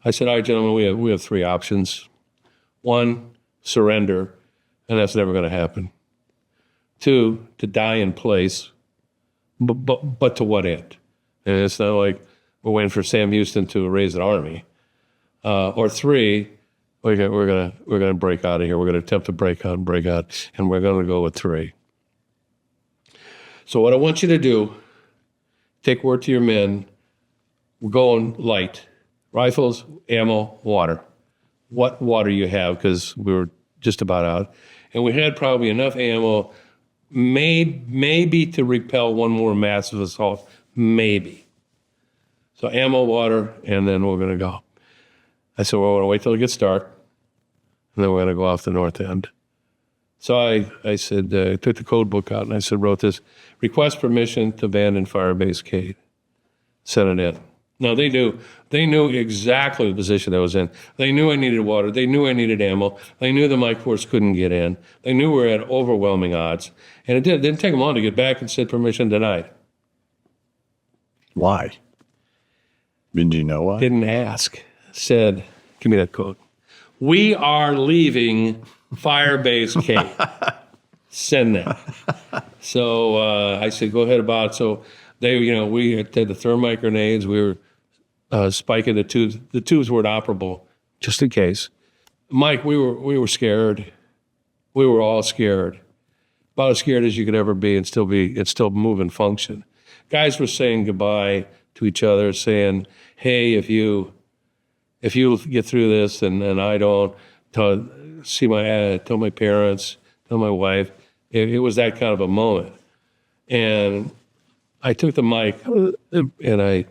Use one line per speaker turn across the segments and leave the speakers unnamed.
I said, all right, gentlemen, we have three options. One, surrender, and that's never going to happen. Two, to die in place, but to what end? And it's not like we're waiting for Sam Houston to raise an army. Or three, we're gonna break out of here. We're gonna attempt to break out, and we're gonna go with three. So what I want you to do, take word to your men. We're going light, rifles, ammo, water. What water you have? Because we were just about out, and we had probably enough ammo, maybe to repel one more massive assault, maybe. So ammo, water, and then we're gonna go. I said, well, we're going to wait till it gets dark, and then we're going to go off the north end. So I said, took the code book out, and I said, wrote this, request permission to abandon Firebase Kate. Sent it in. Now, they knew exactly the position I was in. They knew I needed water. They knew I needed ammo. They knew the Mike Force couldn't get in. They knew we were at overwhelming odds. And it didn't take them long to get back and said permission denied.
Why? Did you know why?
Didn't ask. Said, give me that code. We are leaving Firebase Kate. Send that. So I said, go ahead about it. So we had the thermite grenades. We were spiking the tubes. The tubes were inoperable, just in case. Mike, we were scared. We were all scared. About as scared as you could ever be and still move and function. Guys were saying goodbye to each other, saying, hey, if you get through this and I don't, tell my parents, tell my wife. It was that kind of a moment. And I took the mic and I,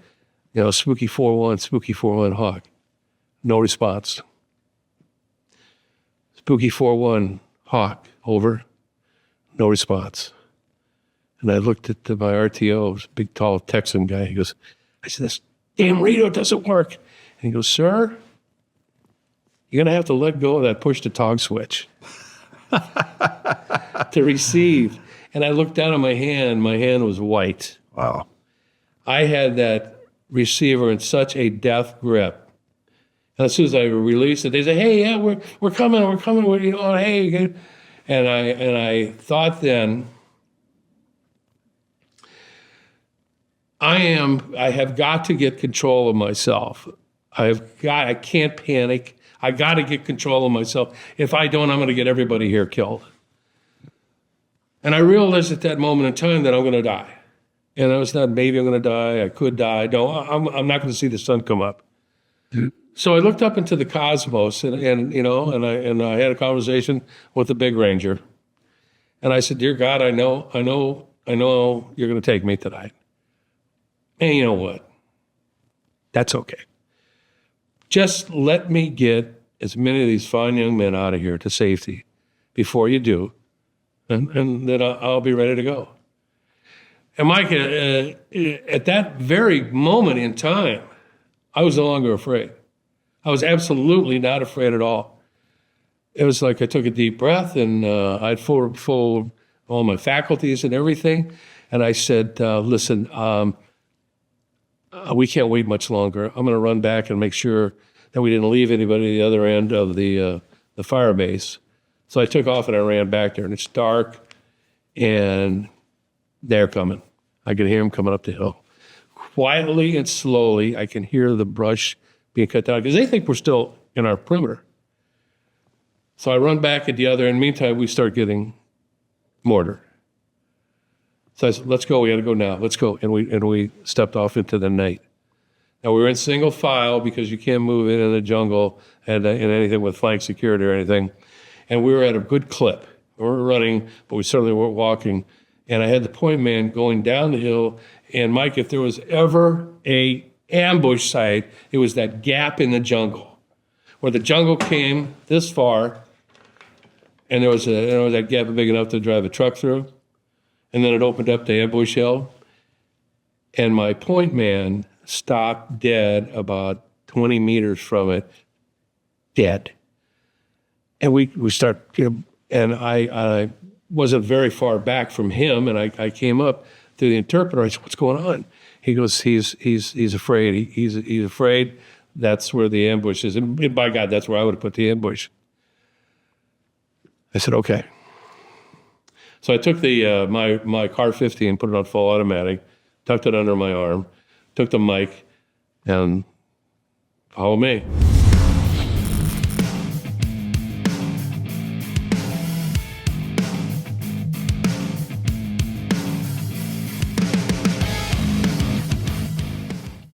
spooky 4-1 Hawk. No response. Spooky 4-1 Hawk, over. No response. And I looked at my RTO, big, tall Texan guy. He goes, I said, this damn radio doesn't work. And he goes, sir, you're going to have to let go of that push-to-talk switch to receive. And I looked down at my hand. My hand was white.
Wow.
I had that receiver in such a death grip. And as soon as I released it, they said, hey, yeah, we're coming. Hey. And I thought then, I have got to get control of myself. I can't panic. I got to get control of myself. If I don't, I'm going to get everybody here killed. And I realized at that moment in time that I'm going to die. And I was not, maybe I'm going to die. I could die. No, I'm not going to see the sun come up. So I looked up into the cosmos, and I had a conversation with the big ranger. And I said, dear God, I know you're going to take me tonight. And you know what? That's okay. Just let me get as many of these fine young men out of here to safety before you do, and then I'll be ready to go. And Mike, at that very moment in time, I was no longer afraid. I was absolutely not afraid at all. It was like I took a deep breath, and I had full all my faculties and everything, and I said, listen, we can't wait much longer. I'm going to run back and make sure that we didn't leave anybody at the other end of the fire base. So I took off and I ran back there, and it's dark, and they're coming. I can hear them coming up the hill. Quietly and slowly, I can hear the brush being cut down because they think we're still in our perimeter. So I run back at the other end. Meantime, we start getting mortar. So I said, let's go. We got to go now. Let's go. And we stepped off into the night. Now, we were in single file because you can't move in the jungle and in anything with flank security or anything. And we were at a good clip. We weren't running, but we certainly weren't walking. And I had the point man going down the hill. And Mike, if there was ever a ambush site, it was that gap in the jungle where the jungle came this far, and there was that gap big enough to drive a truck through. And then it opened up to ambush hill. And my point man stopped dead about 20 meters from it, dead. And we start, and I wasn't very far back from him, and I came up to the interpreter. I said, what's going on? He goes, he's afraid. He's afraid that's where the ambush is. And by God, that's where I would have put the ambush. I said, okay. So I took the my Car 50 and put it on full automatic, tucked it under my arm, took the mic, and follow me.